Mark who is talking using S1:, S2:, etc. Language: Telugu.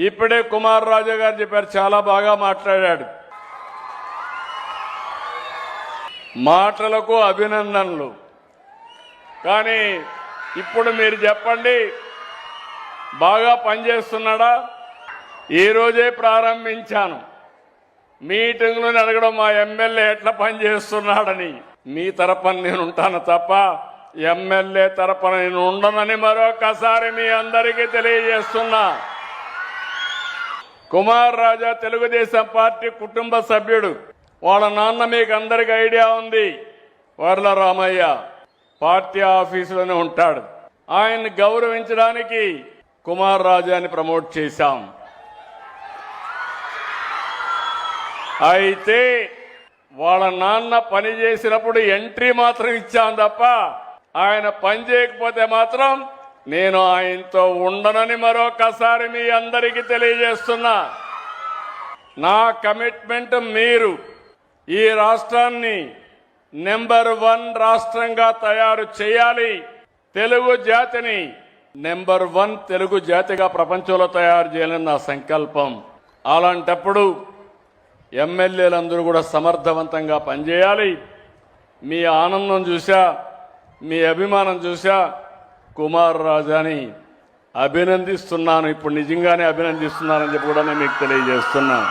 S1: ఇప్పుడే కుమార్ రాజా గారు చెప్పారు, చాలా బాగా మాట్లాడాడు. మాటలకు అభినందనలు. కానీ ఇప్పుడు మీరు చెప్పండి, బాగా పనిచేస్తున్నాడా? ఈ రోజే ప్రారంభించాను. మీటింగ్లను అడగడం మా ఎమ్మెల్యే ఎట్లా పనిచేస్తున్నాడని. మీ తరపున నేను ఉంటాను తప్ప ఎమ్మెల్యే తరపున నేను ఉండనని మరొకసారి మీ అందరికీ తెలియజేస్తున్నా. కుమార్ రాజా తెలుగుదేశం పార్టీ కుటుంబ సభ్యుడు. వాళ్ళ నాన్న మీకు అందరికీ ఐడియా ఉంది, వర్ల రామయ్య. పార్టీ ఆఫీసులోనే ఉంటాడు. ఆయన్ని గౌరవించడానికి కుమార్ రాజాని ప్రమోట్ చేశాం. అయితే వాళ్ళ నాన్న పని చేసినప్పుడు ఎంట్రీ మాత్రం ఇచ్చాం తప్ప ఆయన పని చేయకపోతే మాత్రం నేను ఆయనతో ఉండనని మరొకసారి మీ అందరికీ తెలియజేస్తున్నా. నా కమిట్మెంట్ మీరు ఈ రాష్ట్రాన్ని నెంబర్ 1 రాష్ట్రంగా తయారు చేయాలి. తెలుగు జాతిని నెంబర్ 1 తెలుగు జాతిగా ప్రపంచంలో తయారు చేయాలని నా సంకల్పం. అలాంటప్పుడు ఎమ్మెల్యేలందరూ కూడా సమర్థవంతంగా పనిచేయాలి. మీ ఆనందం చూసా, మీ అభిమానం చూసా కుమార్ రాజాని అభినందిస్తున్నాను. ఇప్పుడు నిజంగానే అభినందిస్తున్నానని చెప్పి కూడా నేను మీకు తెలియజేస్తున్నాను.